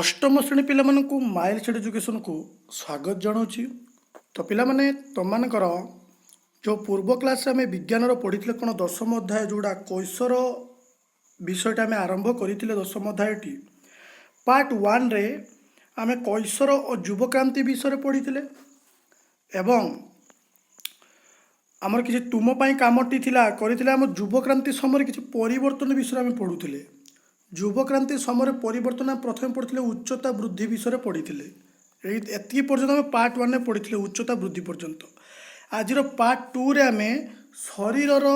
अष्टम श्रेणी पिलाମାନଙ୍କୁ ମାଇଲ୍ସ ଏଜୁକେସନକୁ ସ୍ୱାଗତ ଜଣାଉଛି। ତ ପିଲାମାନେ ତମମାନଙ୍କର ଯେଉଁ ପୂର୍ବ କ୍ଲାସରେ ଆମେ ବିଜ୍ଞାନର ପଢ଼ିଥିଲେ କ'ଣ ଦଶମ ଅଧ୍ୟାୟ ଯେଉଁଟା କୈଶୋର ବିଷୟଟା ଆମେ ଆରମ୍ଭ କରିଥିଲେ ଦଶମ ଅଧ୍ୟାୟଟି ପାର୍ଟ 1ରେ ଆମେ କୈଶୋର ଓ ଯୁବକ୍ରାନ୍ତି ବିଷୟରେ ପଢ଼ିଥିଲେ ଏବଂ ଆମର କିଛି ତୁମ ପାଇଁ କାମଟି ଥିଲା କରିଥିଲେ ଆମ ଯୁବକ୍ରାନ୍ତି ସମୟରେ କିଛି ପରିବର୍ତ୍ତନ ବିଷୟରେ ଆମେ ପଢ଼ୁଥିଲେ। ଯୁବକ୍ରାନ୍ତି ସମୟରେ ପରିବର୍ତ୍ତନ ପ୍ରଥମେ ପଢ଼ିଥିଲେ ଉଚ୍ଚତା ବୃଦ୍ଧି ବିଷୟରେ ପଢ଼ିଥିଲେ। ଏତିକି ପର୍ଯ୍ୟନ୍ତ ଆମେ ପାର୍ଟ 1ରେ ପଢ଼ିଥିଲେ ଉଚ୍ଚତା ବୃଦ୍ଧି ପର୍ଯ୍ୟନ୍ତ। ଆଜିର ପାର୍ଟ 2ରେ ଆମେ ଶରୀରର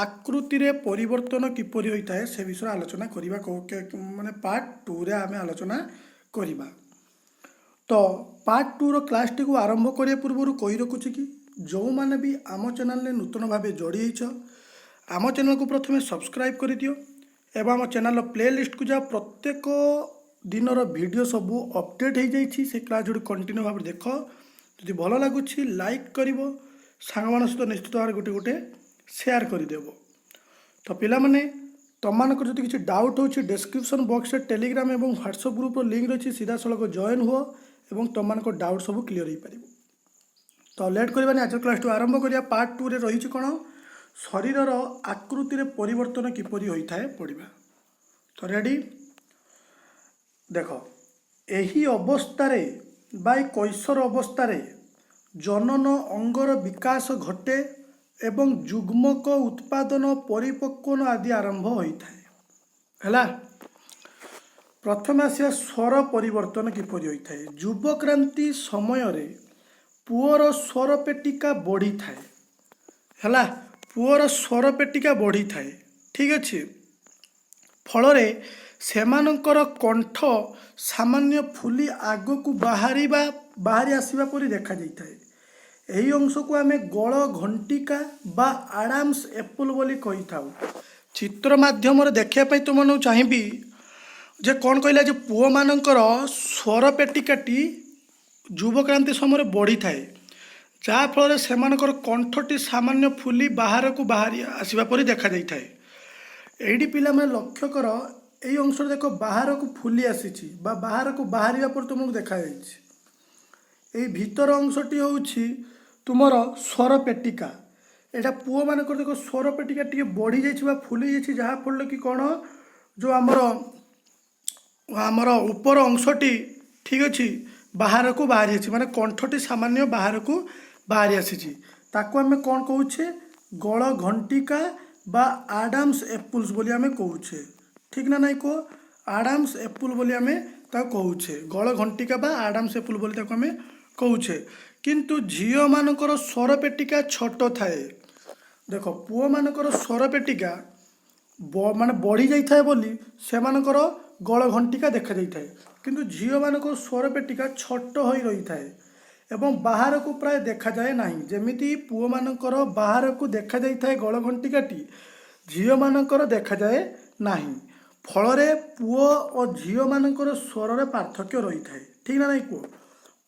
ଆକୃତିରେ ପରିବର୍ତ୍ତନ କିପରି ହୋଇଥାଏ ସେ ବିଷୟରେ ଆଲୋଚନା କରିବା। ମାନେ ପାର୍ଟ 2ରେ ଆମେ ଆଲୋଚନା କରିବା। ତ ପାର୍ଟ 2ର କ୍ଲାସ୍ଟିକୁ ଆରମ୍ଭ କରିବା ପୂର୍ବରୁ କହି ରଖୁଛି କି ଯେଉଁମାନେ ବି ଆମ ଚ୍ୟାନେଲରେ ନୂତନ ଭାବେ ଯୋଡ଼ି ହେଇଛ ଆମ ଚ୍ୟାନେଲକୁ ପ୍ରଥମେ ସବସ୍କ୍ରାଇବ୍ କରିଦିଅ ଏବଂ ଆମ ଚ୍ୟାନେଲର ପ୍ଲେଲିଷ୍ଟକୁ ଯାଅ। ପ୍ରତ୍ୟେକ ଦିନର ଭିଡ଼ିଓ ସବୁ ଅପଡ଼େଟ୍ ହୋଇଯାଇଛି। ସେ କ୍ଲାସ୍ ଯୋଉଠି କଣ୍ଟିନ୍ୟୁ ଭାବରେ ଦେଖ। ଯଦି ଭଲ ଲାଗୁଛି ଲାଇକ୍ କରିବ, ସାଙ୍ଗମାନଙ୍କ ସହିତ ନିଶ୍ଚିତ ଭାବରେ ଗୋଟେ ସେୟାର କରିଦେବ। ତ ପିଲାମାନେ ତମମାନଙ୍କର ଯଦି କିଛି ଡାଉଟ୍ ହେଉଛି ଡେସ୍କ୍ରିପସନ୍ ବକ୍ସରେ ଟେଲିଗ୍ରାମ ଏବଂ ହ୍ୱାଟ୍ସଆପ୍ ଗ୍ରୁପ୍ର ଲିଙ୍କ୍ ରହିଛି, ସିଧାସଳଖ ଜଏନ୍ ହୁଅ ଏବଂ ତମମାନଙ୍କ ଡାଉଟ୍ ସବୁ କ୍ଲିଅର୍ ହୋଇପାରିବ। ତ ଲେଟ୍ କରିବାନି, ଆଜିର କ୍ଲାସ୍ଠୁ ଆରମ୍ଭ କରିବା। ପାର୍ଟ 2ରେ ରହିଛି କ'ଣ ଶରୀରର ଆକୃତିରେ ପରିବର୍ତ୍ତନ କିପରି ହୋଇଥାଏ ପଡ଼ିବା। ତ ରେଡ଼ି ଦେଖ, ଏହି ଅବସ୍ଥାରେ ବା କୈଶୋର ଅବସ୍ଥାରେ ଜନନ ଅଙ୍ଗର ବିକାଶ ଘଟେ ଏବଂ ଯୁଗ୍ମକ ଉତ୍ପାଦନ ପରିପକ୍ୱନ ଆଦି ଆରମ୍ଭ ହୋଇଥାଏ। ହେଲା, ପ୍ରଥମେ ଆସିବା ସ୍ୱର ପରିବର୍ତ୍ତନ କିପରି ହୋଇଥାଏ। ଯୁବକ୍ରାନ୍ତି ସମୟରେ ପୁଅର ସ୍ୱର ପେଟିକା ବଢ଼ିଥାଏ। ହେଲା, ପୁଅର ସ୍ୱର ପେଟିକା ବଢ଼ିଥାଏ, ଠିକ୍ ଅଛି। ଫଳରେ ସେମାନଙ୍କର କଣ୍ଠ ସାମାନ୍ୟ ଫୁଲି ଆଗକୁ ବାହାରି ଆସିବା ପରି ଦେଖାଯାଇଥାଏ। ଏହି ଅଂଶକୁ ଆମେ ଗଳ ଘଣ୍ଟିକା ବା ଆଡାମ୍ସ ଏପୁଲ ବୋଲି କହିଥାଉ। ଚିତ୍ର ମାଧ୍ୟମରେ ଦେଖିବା ପାଇଁ ତୁମମାନଙ୍କୁ ଚାହିଁବି ଯେ କ'ଣ କହିଲା ଯେ ପୁଅମାନଙ୍କର ସ୍ୱର ପେଟିକାଟି ଯୁବକ୍ରାନ୍ତି ସମୟରେ ବଢ଼ିଥାଏ, ଯାହାଫଳରେ ସେମାନଙ୍କର କଣ୍ଠଟି ସାମାନ୍ୟ ଫୁଲି ବାହାରକୁ ବାହାରି ଆସିବା ପରି ଦେଖାଯାଇଥାଏ। ଏଇଠି ପିଲାମାନେ ଲକ୍ଷ୍ୟ କର, ଏଇ ଅଂଶରେ ଦେଖ ବାହାରକୁ ଫୁଲି ଆସିଛି ବା ବାହାରକୁ ବାହାରିବା ପରି ତୁମକୁ ଦେଖାଯାଇଛି। ଏଇ ଭିତର ଅଂଶଟି ହେଉଛି ତୁମର ସ୍ୱର ପେଟିକା। ଏଇଟା ପୁଅମାନଙ୍କର ଦେଖ ସ୍ୱର ପେଟିକା ଟିକେ ବଢ଼ିଯାଇଛି ବା ଫୁଲି ଯାଇଛି, ଯାହାଫଳରେ କି କ'ଣ ଯେଉଁ ଆମର ଉପର ଅଂଶଟି ଠିକ୍ ଅଛି ବାହାରକୁ ବାହାରି ଆସିଛି, ମାନେ କଣ୍ଠଟି ସାମାନ୍ୟ ବାହାରକୁ ବାହାରି ଆସିଛି। ତାକୁ ଆମେ କ'ଣ କହୁଛେ ଗଳ ଘଣ୍ଟିକା ବା ଆଡାମ୍ସ ଏପୁଲ୍ସ ବୋଲି ଆମେ କହୁଛେ। ଠିକ୍ ନା ନାଇଁ କୁହ? ଆଡାମ୍ସ ଏପୁଲ ବୋଲି ଆମେ ତାକୁ କହୁଛେ। ଗଳ ଘଣ୍ଟିକା ବା ଆଡାମ୍ସ ଏପୁଲ ବୋଲି ତାକୁ ଆମେ କହୁଛେ। କିନ୍ତୁ ଝିଅମାନଙ୍କର ସ୍ୱର ପେଟିକା ଛୋଟ ଥାଏ। ଦେଖ, ପୁଅମାନଙ୍କର ସ୍ୱର ପେଟିକା ମାନେ ବଢ଼ି ଯାଇଥାଏ ବୋଲି ସେମାନଙ୍କର ଗଳ ଘଣ୍ଟିକା ଦେଖାଯାଇଥାଏ, କିନ୍ତୁ ଝିଅମାନଙ୍କର ସ୍ୱର ପେଟିକା ଛୋଟ ହୋଇ ରହିଥାଏ ଏବଂ ବାହାରକୁ ପ୍ରାୟ ଦେଖାଯାଏ ନାହିଁ। ଯେମିତି ପୁଅମାନଙ୍କର ବାହାରକୁ ଦେଖାଯାଇଥାଏ ଗଳ ଘଣ୍ଟିକାଟି, ଝିଅମାନଙ୍କର ଦେଖାଯାଏ ନାହିଁ। ଫଳରେ ପୁଅ ଓ ଝିଅମାନଙ୍କର ସ୍ୱରରେ ପାର୍ଥକ୍ୟ ରହିଥାଏ। ଠିକ୍ ନା ନାଇଁ କୁହ?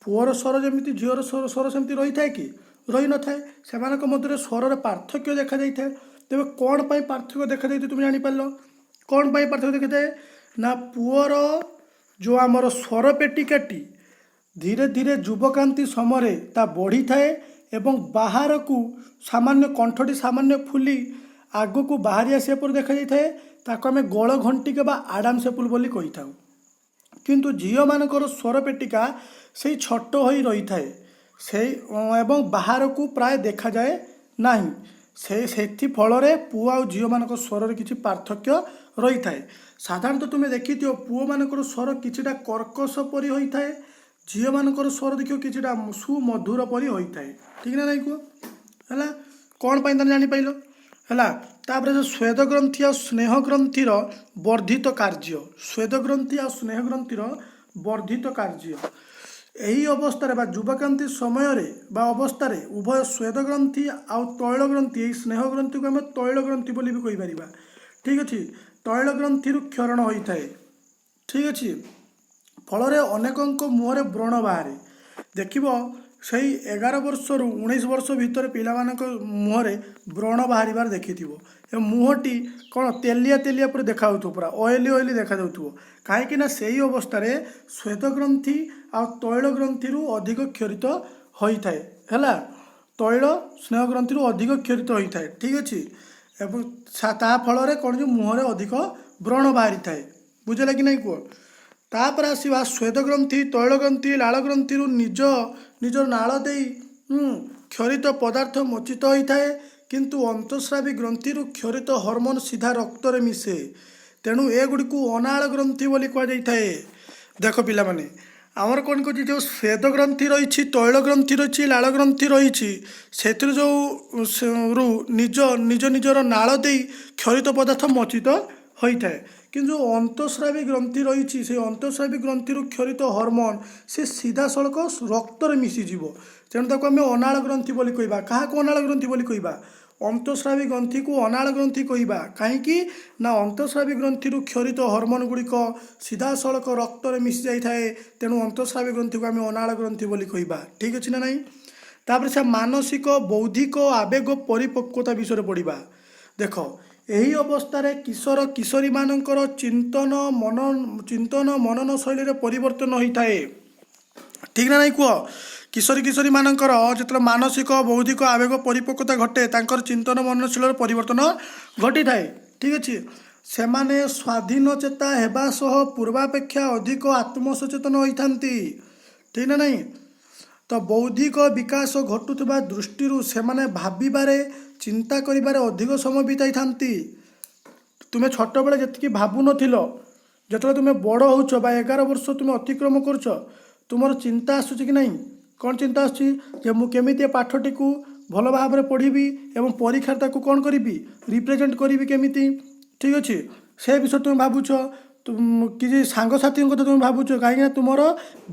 ପୁଅର ସ୍ୱର ଯେମିତି ଝିଅର ସ୍ୱର ସେମିତି ରହିଥାଏ କି? ରହିନଥାଏ। ସେମାନଙ୍କ ମଧ୍ୟରେ ସ୍ୱରରେ ପାର୍ଥକ୍ୟ ଦେଖାଯାଇଥାଏ। ତେବେ କ'ଣ ପାଇଁ ପାର୍ଥକ୍ୟ ଦେଖାଯାଇଥାଏ ତୁମେ ଜାଣିପାରିଲ? କ'ଣ ପାଇଁ ପାର୍ଥକ୍ୟ ଦେଖାଯାଏ ନା ପୁଅର ଯେଉଁ ଆମର ସ୍ୱର ପେଟିକାଟି ଧୀରେ ଧୀରେ ଯୁବକ୍ରାନ୍ତି ସମୟରେ ତା ବଢ଼ିଥାଏ ଏବଂ ବାହାରକୁ ସାମାନ୍ୟ କଣ୍ଠଟି ସାମାନ୍ୟ ଫୁଲି ଆଗକୁ ବାହାରି ଆସିବା ପରି ଦେଖାଯାଇଥାଏ। ତାକୁ ଆମେ ଗଳ ଘଣ୍ଟିକା ବା ଆଡାମ୍ସ ଏପୁଲ ବୋଲି କହିଥାଉ। କିନ୍ତୁ ଝିଅମାନଙ୍କର ସ୍ୱର ପେଟିକା ସେଇ ଛୋଟ ହୋଇ ରହିଥାଏ ଏବଂ ବାହାରକୁ ପ୍ରାୟ ଦେଖାଯାଏ ନାହିଁ। ସେଥିଫଳରେ ପୁଅ ଆଉ ଝିଅମାନଙ୍କ ସ୍ୱରରେ କିଛି ପାର୍ଥକ୍ୟ ରହିଥାଏ। ସାଧାରଣତଃ ତୁମେ ଦେଖିଥିବ ପୁଅମାନଙ୍କର ସ୍ୱର କିଛିଟା କର୍କଶ ପରି ହୋଇଥାଏ, ଝିଅମାନଙ୍କର ସ୍ୱର ଦେଖିବ କିଛିଟା ସୁମଧୁର ପରି ହୋଇଥାଏ। ଠିକ୍ ନା ନାଇଁ କୁହ? ହେଲା, କ'ଣ ପାଇଁ ତମେ ଜାଣିପାରିଲ? ହେଲା, ତାପରେ ସ୍ୱେଦ ଗ୍ରନ୍ଥି ଆଉ ସ୍ନେହ ଗ୍ରନ୍ଥିର ବର୍ଦ୍ଧିତ କାର୍ଯ୍ୟ। ସ୍ୱେଦ ଗ୍ରନ୍ଥି ଆଉ ସ୍ନେହ ଗ୍ରନ୍ଥିର ବର୍ଦ୍ଧିତ କାର୍ଯ୍ୟ। ଏହି ଅବସ୍ଥାରେ ବା ଯୁବକ୍ରାନ୍ତି ସମୟରେ ବା ଅବସ୍ଥାରେ ଉଭୟ ସ୍ୱେଦ ଗ୍ରନ୍ଥି ଆଉ ତୈଳ ଗ୍ରନ୍ଥି, ଏହି ସ୍ନେହ ଗ୍ରନ୍ଥିକୁ ଆମେ ତୈଳ ଗ୍ରନ୍ଥି ବୋଲି ବି କହିପାରିବା। ଠିକ୍ ଅଛି, ତୈଳ ଗ୍ରନ୍ଥିରୁ କ୍ଷରଣ ହୋଇଥାଏ। ଠିକ୍ ଅଛି, ଫଳରେ ଅନେକଙ୍କ ମୁହଁରେ ବ୍ରଣ ବାହାରେ। ଦେଖିବ ସେଇ 11 ବର୍ଷରୁ 19 ବର୍ଷ ଭିତରେ ପିଲାମାନଙ୍କ ମୁହଁରେ ବ୍ରଣ ବାହାରିବାର ଦେଖିଥିବ। ଏ ମୁହଁଟି କ'ଣ ତେଲିଆ ତେଲିଆ ପରି ଦେଖାଯାଉଥିବ, ପୁରା ଅଏଲି ଅଏଲି ଦେଖାଯାଉଥିବ। କାହିଁକି ନା ସେଇ ଅବସ୍ଥାରେ ଶ୍ୱେଦଗ୍ରନ୍ଥି ଆଉ ତୈଳ ଗ୍ରନ୍ଥିରୁ ଅଧିକ କ୍ଷରିତ ହୋଇଥାଏ ହେଲା। ତୈଳ ସ୍ନେହ ଗ୍ରନ୍ଥିରୁ ଅଧିକ କ୍ଷରିତ ହୋଇଥାଏ, ଠିକ୍ ଅଛି। ଏବଂ ତା ଫଳରେ କ'ଣ ଯେ ମୁହଁରେ ଅଧିକ ବ୍ରଣ ବାହାରିଥାଏ। ବୁଝିଲା କି ନାହିଁ କୁହ। ତାପରେ ଆସିବା ଶ୍ୱେଦଗ୍ରନ୍ଥି, ତୈଳ ଗ୍ରନ୍ଥି, ଲାଳ ଗ୍ରନ୍ଥିରୁ ନିଜର ନାଳ ଦେଇ କ୍ଷରିତ ପଦାର୍ଥ ମୋଚିତ ହୋଇଥାଏ, କିନ୍ତୁ ଅନ୍ତଃସ୍ରାବୀ ଗ୍ରନ୍ଥିରୁ କ୍ଷରିତ ହର୍ମୋନ୍ ସିଧା ରକ୍ତରେ ମିଶେ। ତେଣୁ ଏଗୁଡ଼ିକୁ ଅନାଳ ଗ୍ରନ୍ଥି ବୋଲି କୁହାଯାଇଥାଏ। ଦେଖ ପିଲାମାନେ, ଆମର କ'ଣ କହୁଛି, ଯେଉଁ ସ୍ୱେଦ ଗ୍ରନ୍ଥି ରହିଛି, ତୈଳ ଗ୍ରନ୍ଥି ରହିଛି, ଲାଳ ଗ୍ରନ୍ଥି ରହିଛି, ସେଥିରୁ ଯେଉଁ ନିଜର ନାଳ ଦେଇ କ୍ଷରିତ ପଦାର୍ଥ ମୋଚିତ ହୋଇଥାଏ। କିନ୍ତୁ ଯେଉଁ ଅନ୍ତଃସ୍ରାବୀ ଗ୍ରନ୍ଥି ରହିଛି, ସେଇ ଅନ୍ତଃସ୍ରାବୀ ଗ୍ରନ୍ଥିରୁ କ୍ଷରିତ ହର୍ମୋନ୍ ସେ ସିଧାସଳଖ ରକ୍ତରେ ମିଶିଯିବ। ତେଣୁ ତାକୁ ଆମେ ଅନାଳ ଗ୍ରନ୍ଥି ବୋଲି କହିବା। କାହାକୁ ଅନାଳ ଗ୍ରନ୍ଥି ବୋଲି କହିବା? ଅନ୍ତଃସ୍ରାବୀ ଗ୍ରନ୍ଥିକୁ ଅନାଳ ଗ୍ରନ୍ଥି କହିବା। କାହିଁକି ନା ଅନ୍ତଃସ୍ରାବୀ ଗ୍ରନ୍ଥିରୁ କ୍ଷରିତ ହର୍ମୋନ୍ ଗୁଡ଼ିକ ସିଧାସଳଖ ରକ୍ତରେ ମିଶି ଯାଇଥାଏ। ତେଣୁ ଅନ୍ତଃସ୍ରାବୀ ଗ୍ରନ୍ଥିକୁ ଆମେ ଅନାଳ ଗ୍ରନ୍ଥି ବୋଲି କହିବା। ଠିକ୍ ଅଛି ନା ନାହିଁ? ତାପରେ ସେ ମାନସିକ, ବୌଦ୍ଧିକ, ଆବେଗ ପରିପକ୍ୱତା ବିଷୟରେ ପଢ଼ିବା। ଦେଖ, ଏହି ଅବସ୍ଥାରେ କିଶୋର କିଶୋରୀମାନଙ୍କର ଚିନ୍ତନ ମନନ ଶୈଳୀରେ ପରିବର୍ତ୍ତନ ହୋଇଥାଏ। ଠିକ୍ ନା ନାହିଁ କୁହ? କିଶୋରୀମାନଙ୍କର ଯେତେବେଳେ ମାନସିକ, ବୌଦ୍ଧିକ, ଆବେଗ ପରିପକ୍ୱତା ଘଟେ, ତାଙ୍କର ଚିନ୍ତନ ମନନଶୀଳର ପରିବର୍ତ୍ତନ ଘଟିଥାଏ। ଠିକ୍ ଅଛି। ସେମାନେ ସ୍ୱାଧୀନଚେତା ହେବା ସହ ପୂର୍ବାପେକ୍ଷା ଅଧିକ ଆତ୍ମସଚେତନ ହୋଇଥାନ୍ତି। ଠିକ୍ ନା ନାହିଁ? ତ ବୌଦ୍ଧିକ ବିକାଶ ଘଟୁଥିବା ଦୃଷ୍ଟିରୁ ସେମାନେ ଭାବିବାରେ, ଚିନ୍ତା କରିବାରେ ଅଧିକ ସମୟ ବିତାଇଥାନ୍ତି। ତୁମେ ଛୋଟବେଳେ ଯେତିକି ଭାବୁନଥିଲ, ଯେତେବେଳେ ତୁମେ ବଡ଼ ହେଉଛ ବା 11 ବର୍ଷ ତୁମେ ଅତିକ୍ରମ କରୁଛ, ତୁମର ଚିନ୍ତା ଆସୁଛି କି ନାହିଁ? କ'ଣ ଚିନ୍ତା ଆସୁଛି? ଯେ ମୁଁ କେମିତି ଏ ପାଠଟିକୁ ଭଲ ଭାବରେ ପଢ଼ିବି ଏବଂ ପରୀକ୍ଷାରେ ତାକୁ କ'ଣ କରିବି, ରିପ୍ରେଜେଣ୍ଟ କରିବି କେମିତି। ଠିକ୍ ଅଛି। ସେ ବିଷୟରେ ତୁମେ ଭାବୁଛ। କିଛି ସାଙ୍ଗସାଥୀଙ୍କ କଥା ତୁମେ ଭାବୁଛ। କାହିଁକିନା ତୁମର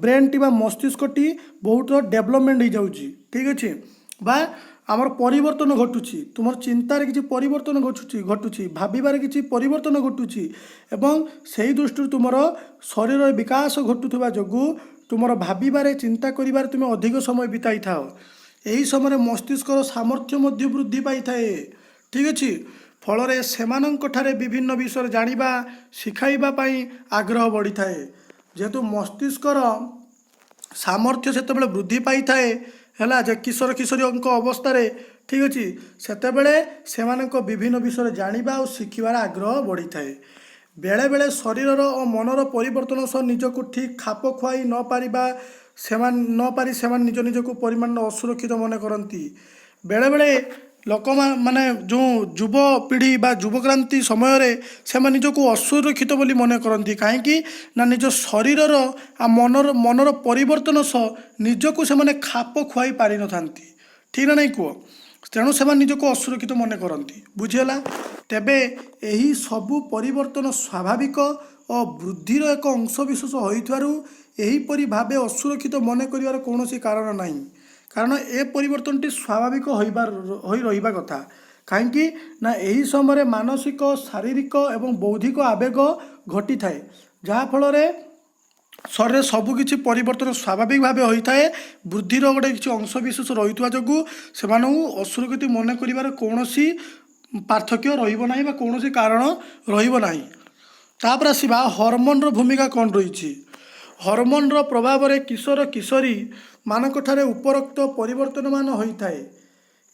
ବ୍ରେନ୍ଟି ବା ମସ୍ତିଷ୍କଟି ବହୁତ ଡେଭଲପମେଣ୍ଟ ହେଇଯାଉଛି। ଠିକ୍ ଅଛି। ବା ଆମର ପରିବର୍ତ୍ତନ ଘଟୁଛି। ତୁମର ଚିନ୍ତାରେ କିଛି ପରିବର୍ତ୍ତନ ଘଟୁଛି, ଭାବିବାରେ କିଛି ପରିବର୍ତ୍ତନ ଘଟୁଛି ଏବଂ ସେହି ଦୃଷ୍ଟିରୁ ତୁମର ଶରୀରର ବିକାଶ ଘଟୁଥିବା ଯୋଗୁଁ ତୁମର ଭାବିବାରେ, ଚିନ୍ତା କରିବାରେ ତୁମେ ଅଧିକ ସମୟ ବିତାଇଥାଅ। ଏହି ସମୟରେ ମସ୍ତିଷ୍କର ସାମର୍ଥ୍ୟ ମଧ୍ୟ ବୃଦ୍ଧି ପାଇଥାଏ। ଠିକ୍ ଅଛି। ଫଳରେ ସେମାନଙ୍କଠାରେ ବିଭିନ୍ନ ବିଷୟରେ ଜାଣିବା, ଶିଖାଇବା ପାଇଁ ଆଗ୍ରହ ବଢ଼ିଥାଏ। ଯେହେତୁ ମସ୍ତିଷ୍କର ସାମର୍ଥ୍ୟ ସେତେବେଳେ ବୃଦ୍ଧି ପାଇଥାଏ ହେଲା, ଯେ କିଶୋର କିଶୋରୀଙ୍କ ଅବସ୍ଥାରେ, ଠିକ୍ ଅଛି, ସେତେବେଳେ ସେମାନଙ୍କ ବିଭିନ୍ନ ବିଷୟରେ ଜାଣିବା ଆଉ ଶିଖିବାର ଆଗ୍ରହ ବଢ଼ିଥାଏ। ବେଳେବେଳେ ଶରୀରର ଓ ମନର ପରିବର୍ତ୍ତନ ସହ ନିଜକୁ ଠିକ୍ ଖାପ ଖୁଆଇ ନପାରି ସେମାନେ ନିଜକୁ ପରିମାଣରେ ଅସୁରକ୍ଷିତ ମନେ କରନ୍ତି। ବେଳେବେଳେ ଲୋକମାନେ ଯେଉଁ ଯୁବପିଢ଼ି ବା ଯୁବକ୍ରାନ୍ତି ସମୟରେ ସେମାନେ ନିଜକୁ ଅସୁରକ୍ଷିତ ବୋଲି ମନେ କରନ୍ତି। କାହିଁକି ନା ନିଜ ଶରୀରର ଆଉ ମନର ପରିବର୍ତ୍ତନ ସହ ନିଜକୁ ସେମାନେ ଖାପ ଖୁଆଇ ପାରିନଥାନ୍ତି। ଠିକ୍ ନା ନାହିଁ କୁହ? ତେଣୁ ସେମାନେ ନିଜକୁ ଅସୁରକ୍ଷିତ ମନେ କରନ୍ତି। ବୁଝିହେଲା? ତେବେ ଏହି ସବୁ ପରିବର୍ତ୍ତନ ସ୍ୱାଭାବିକ ଓ ବୃଦ୍ଧିର ଏକ ଅଂଶବିଶେଷ ହୋଇଥିବାରୁ ଏହିପରି ଭାବେ ଅସୁରକ୍ଷିତ ମନେ କରିବାର କୌଣସି କାରଣ ନାହିଁ। କାରଣ ଏ ପରିବର୍ତ୍ତନଟି ସ୍ୱାଭାବିକ ହୋଇ ରହିବା କଥା। କାହିଁକି ନା ଏହି ସମୟରେ ମାନସିକ, ଶାରୀରିକ ଏବଂ ବୌଦ୍ଧିକ ଆବେଗ ଘଟିଥାଏ, ଯାହାଫଳରେ ଶରୀରରେ ସବୁକିଛି ପରିବର୍ତ୍ତନ ସ୍ୱାଭାବିକ ଭାବେ ହୋଇଥାଏ। ବୃଦ୍ଧିର ଗୋଟେ କିଛି ଅଂଶବିଶେଷ ରହିଥିବା ଯୋଗୁଁ ସେମାନଙ୍କୁ ଅସୁରକ୍ଷିତ ମନେ କରିବାର କୌଣସି ପାର୍ଥକ୍ୟ ରହିବ ନାହିଁ ବା କୌଣସି କାରଣ ରହିବ ନାହିଁ। ତାପରେ ଆସିବା ହରମୋନ୍ର ଭୂମିକା କ'ଣ ରହିଛି। ହରମୋନ୍ର ପ୍ରଭାବରେ କିଶୋର କିଶୋରୀ ମାନଙ୍କଠାରେ ଉପରୋକ୍ତ ପରିବର୍ତ୍ତନମାନ ହୋଇଥାଏ।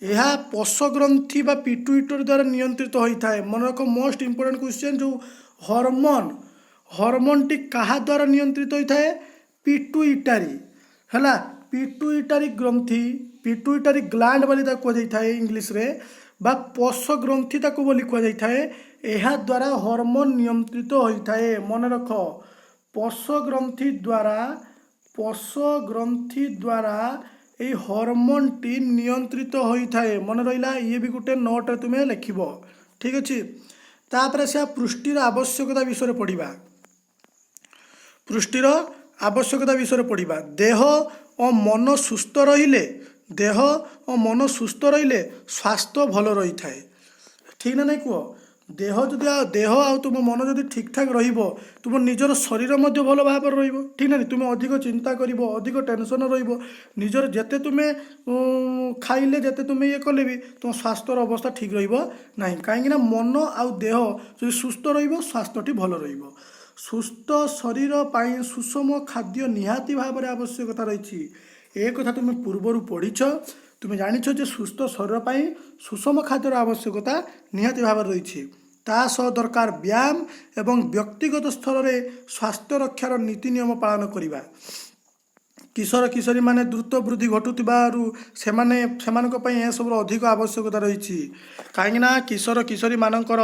ଏହା ପୋଷ ଗ୍ରନ୍ଥି ବା ପିଟ୍ୟୁଇଟରି ଦ୍ୱାରା ନିୟନ୍ତ୍ରିତ ହୋଇଥାଏ। ମନେ ରଖ, ମୋଷ୍ଟ ଇମ୍ପୋର୍ଟାଣ୍ଟ କ୍ୱେଶ୍ଚନ୍, ଯେଉଁ ହରମୋନ୍ଟି କାହା ଦ୍ୱାରା ନିୟନ୍ତ୍ରିତ ହୋଇଥାଏ? ପିଟ୍ୟୁଇଟାରି ହେଲା। ପିଟ୍ୟୁଇଟାରି ଗ୍ରନ୍ଥି, ପିଟ୍ୟୁଇଟାରି ଗ୍ଲାଣ୍ଡ ବୋଲି ତାକୁ କୁହାଯାଇଥାଏ ଇଂଲିଶରେ, ବା ପୋଷ ଗ୍ରନ୍ଥି ତାକୁ ବୋଲି କୁହାଯାଇଥାଏ। ଏହା ଦ୍ୱାରା ହରମୋନ୍ ନିୟନ୍ତ୍ରିତ ହୋଇଥାଏ। ମନେ ରଖ, ପୋଷ ଗ୍ରନ୍ଥି ଦ୍ୱାରା এই হরমোনটি নিয়ন্ত্রিত ହୋଇଥାଏ। মনে ରହିଲା? ଇଏ ବି ଗୋଟେ ନୋଟ୍ରେ ତୁମେ ଲେଖିବ। ଠିକ୍ ଅଛି। ତାପରେ ସେ ପୁଷ୍ଟିର ଆବଶ୍ୟକତା ବିଷୟରେ ପଢ଼ିବା। ପୁଷ୍ଟିର ଆବଶ୍ୟକତା ବିଷୟରେ ପଢ଼ିବା। ଦେହ ଓ ମନ ସୁସ୍ଥ ରହିଲେ ସ୍ୱାସ୍ଥ୍ୟ ଭଲ ରହିଥାଏ। ଠିକ୍ ନା ନାହିଁ କୁହ? ଦେହ ଆଉ ତୁମ ମନ ଯଦି ଠିକ୍ ଠାକ୍ ରହିବ, ତୁମ ନିଜର ଶରୀର ମଧ୍ୟ ଭଲ ଭାବରେ ରହିବ। ଠିକ୍ ନା? ତୁମେ ଅଧିକ ଚିନ୍ତା କରିବ, ଅଧିକ ଟେନସନ୍ ରହିବ। ନିଜର ଯେତେ ତୁମେ ଖାଇଲେ, ଯେତେ ତୁମେ ଇଏ କଲେ ବି ତୁମ ସ୍ୱାସ୍ଥ୍ୟର ଅବସ୍ଥା ଠିକ୍ ରହିବ ନାହିଁ। କାହିଁକିନା ମନ ଆଉ ଦେହ ଯଦି ସୁସ୍ଥ ରହିବ, ସ୍ୱାସ୍ଥ୍ୟଟି ଭଲ ରହିବ। ସୁସ୍ଥ ଶରୀର ପାଇଁ ସୁଷମ ଖାଦ୍ୟ ନିହାତି ଭାବରେ ଆବଶ୍ୟକତା ରହିଛି। ଏ କଥା ତୁମେ ପୂର୍ବରୁ ପଢ଼ିଛ। ତୁମେ ଜାଣିଛ ଯେ ସୁସ୍ଥ ଶରୀର ପାଇଁ ସୁଷମ ଖାଦ୍ୟର ଆବଶ୍ୟକତା ନିହାତି ଭାବରେ ରହିଛି। ତା ସହ ଦରକାର ବ୍ୟାୟାମ ଏବଂ ବ୍ୟକ୍ତିଗତ ସ୍ତରରେ ସ୍ୱାସ୍ଥ୍ୟ ରକ୍ଷାର ନୀତି ନିୟମ ପାଳନ କରିବା। କିଶୋର କିଶୋରୀମାନେ ଦ୍ରୁତ ବୃଦ୍ଧି ଘଟୁଥିବାରୁ ସେମାନଙ୍କ ପାଇଁ ଏସବୁର ଅଧିକ ଆବଶ୍ୟକତା ରହିଛି। କାହିଁକିନା କିଶୋର କିଶୋରୀମାନଙ୍କର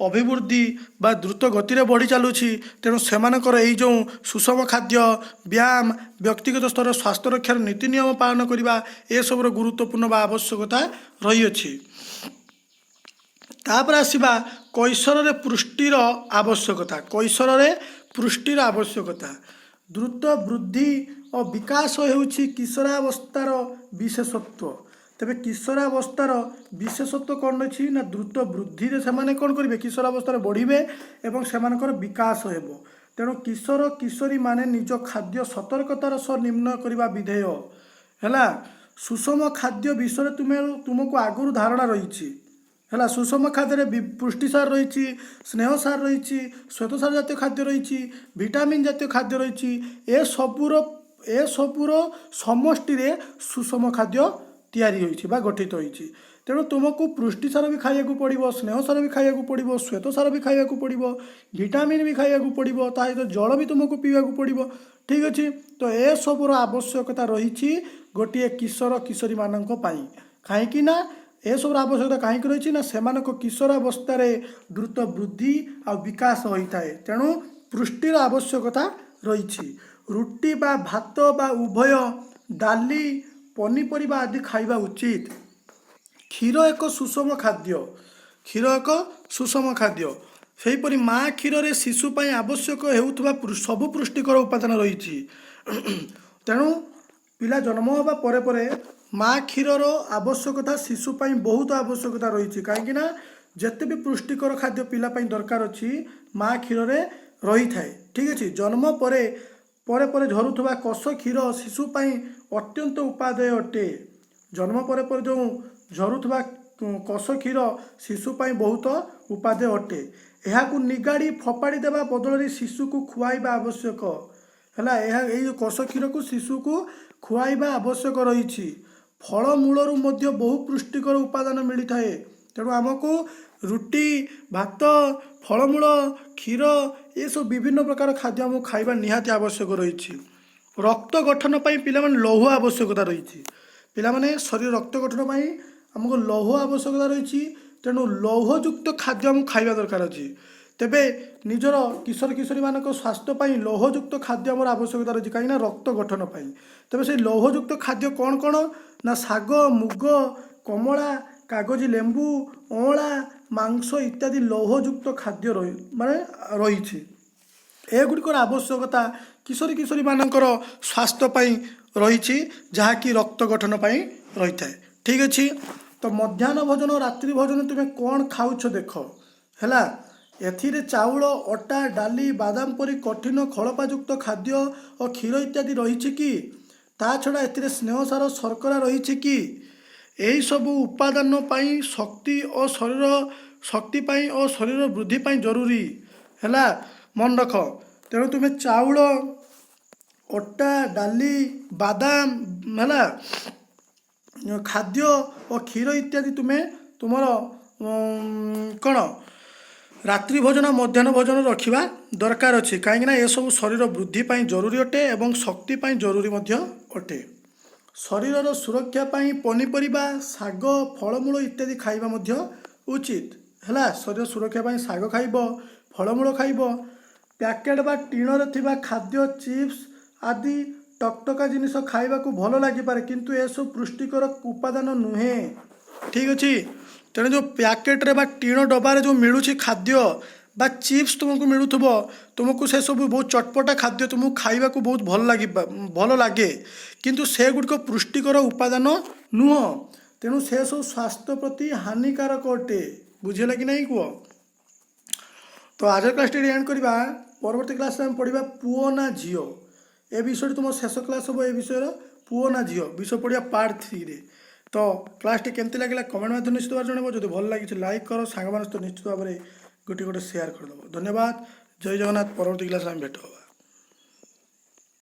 ଅଭିବୃଦ୍ଧି ବା ଦ୍ରୁତ ଗତିରେ ବଢ଼ି ଚାଲୁଛି। ତେଣୁ ସେମାନଙ୍କର ଏଇ ଯେଉଁ ସୁଷମ ଖାଦ୍ୟ, ବ୍ୟାୟାମ, ବ୍ୟକ୍ତିଗତ ସ୍ତରରେ ସ୍ୱାସ୍ଥ୍ୟ ରକ୍ଷାର ନୀତି ନିୟମ ପାଳନ କରିବା, ଏସବୁର ଗୁରୁତ୍ୱପୂର୍ଣ୍ଣ ବା ଆବଶ୍ୟକତା ରହିଅଛି। ତାପରେ ଆସିବା କୈଶୋରରେ ପୁଷ୍ଟିର ଆବଶ୍ୟକତା। କୈଶୋରରେ ପୁଷ୍ଟିର ଆବଶ୍ୟକତା। ଦ୍ରୁତ ବୃଦ୍ଧି ଓ ବିକାଶ ହେଉଛି କିଶୋରାବସ୍ଥାର ବିଶେଷତ୍ୱ। ତେବେ କିଶୋରାବସ୍ଥାର ବିଶେଷତ୍ୱ କ'ଣ ଅଛି ନା ଦ୍ରୁତ ବୃଦ୍ଧିରେ ସେମାନେ କ'ଣ କରିବେ? କିଶୋରାବସ୍ଥାରେ ବଢ଼ିବେ ଏବଂ ସେମାନଙ୍କର ବିକାଶ ହେବ। ତେଣୁ କିଶୋର କିଶୋରୀମାନେ ନିଜ ଖାଦ୍ୟ ସତର୍କତାର ସହ ନିର୍ଣ୍ଣୟ କରିବା ବିଧେୟ। ହେଲା, ସୁଷମ ଖାଦ୍ୟ ବିଷୟରେ ତୁମକୁ ଆଗରୁ ଧାରଣା ରହିଛି। ହେଲା, ସୁଷମ ଖାଦ୍ୟରେ ପୁଷ୍ଟିସାର ରହିଛି, ସ୍ନେହସାର ରହିଛି, ଶ୍ୱେତସାର ଜାତୀୟ ଖାଦ୍ୟ ରହିଛି, ଭିଟାମିନ୍ ଜାତୀୟ ଖାଦ୍ୟ ରହିଛି। ଏସବୁର ସମଷ୍ଟିରେ ସୁଷମ ଖାଦ୍ୟ ତିଆରି ହୋଇଛି ବା ଗଠିତ ହୋଇଛି। ତେଣୁ ତୁମକୁ ପୁଷ୍ଟିସାର ବି ଖାଇବାକୁ ପଡ଼ିବ, ସ୍ନେହସାର ବି ଖାଇବାକୁ ପଡ଼ିବ, ଶ୍ୱେତସାର ବି ଖାଇବାକୁ ପଡ଼ିବ, ଭିଟାମିନ୍ ବି ଖାଇବାକୁ ପଡ଼ିବ, ତା ସହିତ ଜଳ ବି ତୁମକୁ ପିଇବାକୁ ପଡ଼ିବ। ଠିକ୍ ଅଛି? ତ ଏସବୁର ଆବଶ୍ୟକତା ରହିଛି ଗୋଟିଏ କିଶୋର କିଶୋରୀମାନଙ୍କ ପାଇଁ। କାହିଁକି ନା ଏସବୁର ଆବଶ୍ୟକତା କାହିଁକି ରହିଛି ନା ସେମାନଙ୍କ କିଶୋରାବସ୍ଥାରେ ଦ୍ରୁତ ବୃଦ୍ଧି ଆଉ ବିକାଶ ହୋଇଥାଏ। ତେଣୁ ପୁଷ୍ଟିର ଆବଶ୍ୟକତା ରହିଛି। ରୁଟି ବା ଭାତ ବା ଉଭୟ, ଡାଲି, ପନିପରିବା ଆଦି ଖାଇବା ଉଚିତ। କ୍ଷୀର ଏକ ସୁଷମ ଖାଦ୍ୟ। କ୍ଷୀର ଏକ ସୁଷମ ଖାଦ୍ୟ। ସେହିପରି ମା କ୍ଷୀରରେ ଶିଶୁ ପାଇଁ ଆବଶ୍ୟକ ହେଉଥିବା ସବୁ ପୁଷ୍ଟିକର ଉପାଦାନ ରହିଛି। ତେଣୁ ପିଲା ଜନ୍ମ ହେବା ପରେ ପରେ ମା କ୍ଷୀରର ଆବଶ୍ୟକତା ଶିଶୁ ପାଇଁ ବହୁତ ଆବଶ୍ୟକତା ରହିଛି। କାହିଁକି ନା ଯେତେ ବି ପୁଷ୍ଟିକର ଖାଦ୍ୟ ପିଲା ପାଇଁ ଦରକାର ଅଛି, ମା କ୍ଷୀରରେ ରହିଥାଏ। ଠିକ୍ ଅଛି? ଜନ୍ମ ପରେ ଝରୁଥିବା କଷ କ୍ଷୀର ଶିଶୁ ପାଇଁ ଅତ୍ୟନ୍ତ ଉପାଦେୟ ଅଟେ। ଜନ୍ମ ପରେ ଯେଉଁ ଝରୁଥିବା କଷ କ୍ଷୀର ଶିଶୁ ପାଇଁ ବହୁତ ଉପାଦେୟ ଅଟେ। ଏହାକୁ ନିଗାଡ଼ି ଫୋପାଡ଼ି ଦେବା ବଦଳରେ ଶିଶୁକୁ ଖୁଆଇବା ଆବଶ୍ୟକ। ହେଲା, ଏଇ ଯେଉଁ କଷ କ୍ଷୀରକୁ ଶିଶୁକୁ ଖୁଆଇବା ଆବଶ୍ୟକ ରହିଛି। ଫଳମୂଳରୁ ମଧ୍ୟ ବହୁ ପୁଷ୍ଟିକର ଉପାଦାନ ମିଳିଥାଏ। ତେଣୁ ଆମକୁ ରୁଟି, ଭାତ, ଫଳମୂଳ, କ୍ଷୀର ଏସବୁ ବିଭିନ୍ନ ପ୍ରକାର ଖାଦ୍ୟ ଆମକୁ ଖାଇବା ନିହାତି ଆବଶ୍ୟକ ରହିଛି। ରକ୍ତ ଗଠନ ପାଇଁ ପିଲାମାନେ ଲୌହ ଆବଶ୍ୟକତା ରହିଛି। ପିଲାମାନେ ଶରୀର ରକ୍ତ ଗଠନ ପାଇଁ ଆମକୁ ଲୌହ ଆବଶ୍ୟକତା ରହିଛି। ତେଣୁ ଲୌହଯୁକ୍ତ ଖାଦ୍ୟ ଆମକୁ ଖାଇବା ଦରକାର ଅଛି। ତେବେ ନିଜର କିଶୋର କିଶୋରୀମାନଙ୍କ ସ୍ୱାସ୍ଥ୍ୟ ପାଇଁ ଲୌହଯୁକ୍ତ ଖାଦ୍ୟ ଆମର ଆବଶ୍ୟକତା ରହିଛି। କାହିଁକିନା ରକ୍ତ ଗଠନ ପାଇଁ। ତେବେ ସେଇ ଲୌହଯୁକ୍ତ ଖାଦ୍ୟ କ'ଣ କ'ଣ ନା ଶାଗ, ମୁଗ, କମଳା, କାଗଜି ଲେମ୍ବୁ, ଅଁଳା, ମାଂସ ଇତ୍ୟାଦି ଲୌହଯୁକ୍ତ ଖାଦ୍ୟ ରହିଛି। ଏଗୁଡ଼ିକର ଆବଶ୍ୟକତା କିଶୋରୀ କିଶୋରୀମାନଙ୍କର ସ୍ୱାସ୍ଥ୍ୟ ପାଇଁ ରହିଛି, ଯାହାକି ରକ୍ତ ଗଠନ ପାଇଁ ରହିଥାଏ। ଠିକ୍ ଅଛି? ତ ମଧ୍ୟାହ୍ନ ଭୋଜନ, ରାତ୍ରି ଭୋଜନ ତୁମେ କ'ଣ ଖାଉଛ ଦେଖ। ହେଲା, ଏଥିରେ ଚାଉଳ, ଅଟା, ଡାଲି, ବାଦାମ ପରି କଠିନ ଖଳପାଯୁକ୍ତ ଖାଦ୍ୟ ଓ କ୍ଷୀର ଇତ୍ୟାଦି ରହିଛି କି? ତା ଛଡ଼ା ଏଥିରେ ସ୍ନେହସାର, ଶର୍କରା ରହିଛି କି? ଏହିସବୁ ଉପାଦାନ ପାଇଁ ଶକ୍ତି ପାଇଁ ଓ ଶରୀର ବୃଦ୍ଧି ପାଇଁ ଜରୁରୀ। ହେଲା, ମନେ ରଖ। ତେଣୁ ତୁମେ ଚାଉଳ, ଅଟା, ଡାଲି, ବାଦାମ, ହେଲା, ଖାଦ୍ୟ ଓ କ୍ଷୀର ଇତ୍ୟାଦି ତୁମର କ'ଣ ରାତ୍ରି ଭୋଜନ, ମଧ୍ୟାହ୍ନ ଭୋଜନ ରଖିବା ଦରକାର ଅଛି। କାହିଁକିନା ଏସବୁ ଶରୀର ବୃଦ୍ଧି ପାଇଁ ଜରୁରୀ ଅଟେ ଏବଂ ଶକ୍ତି ପାଇଁ ଜରୁରୀ ମଧ୍ୟ ଅଟେ। ଶରୀରର ସୁରକ୍ଷା ପାଇଁ ପନିପରିବା, ଶାଗ, ଫଳମୂଳ ଇତ୍ୟାଦି ଖାଇବା ମଧ୍ୟ ଉଚିତ। ହେଲା, ଶରୀର ସୁରକ୍ଷା ପାଇଁ ଶାଗ ଖାଇବ, ଫଳମୂଳ ଖାଇବ। ପ୍ୟାକେଟ୍ ବା ଟିଣରେ ଥିବା ଖାଦ୍ୟ, ଚିପ୍ସ ଆଦି ଟକଟକା ଜିନିଷ ଖାଇବାକୁ ଭଲ ଲାଗିପାରେ, କିନ୍ତୁ ଏସବୁ ପୁଷ୍ଟିକର ଉପାଦାନ ନୁହେଁ। ଠିକ୍ ଅଛି? ତେଣୁ ଯେଉଁ ପ୍ୟାକେଟ୍ରେ ବା ଟିଣ ଡବାରେ ଯେଉଁ ମିଳୁଛି ଖାଦ୍ୟ ବା ଚିପ୍ସ ତୁମକୁ ମିଳୁଥିବ, ତୁମକୁ ସେସବୁ ବହୁତ ଚଟପଟା ଖାଦ୍ୟ ତୁମକୁ ଖାଇବାକୁ ବହୁତ ଭଲ ଲାଗେ, କିନ୍ତୁ ସେଗୁଡ଼ିକ ପୁଷ୍ଟିକର ଉପାଦାନ ନୁହଁ। ତେଣୁ ସେସବୁ ସ୍ୱାସ୍ଥ୍ୟ ପ୍ରତି ହାନିକାରକ ଅଟେ। ବୁଝିଲା କି ନାହିଁ କୁହ? तो आज क्लास एंड करवा परवर्ती क्लास में पढ़ा पुओ ना झील ए विषय तुम शेष क्लास हम ए विषय पुओ ना झील विषय पढ़ा पार्ट 3 रे। तो क्लास टी केमती लगे कमेंट माध्यम निश्चित भाव जनइब जो भल लगी लाइक कर सांग तो निश्चित भाव में गोटे गोटे सेयार करदेव। धन्यवाद। जय जगन्नाथ। परवर्ती क्लास में भेट होगा।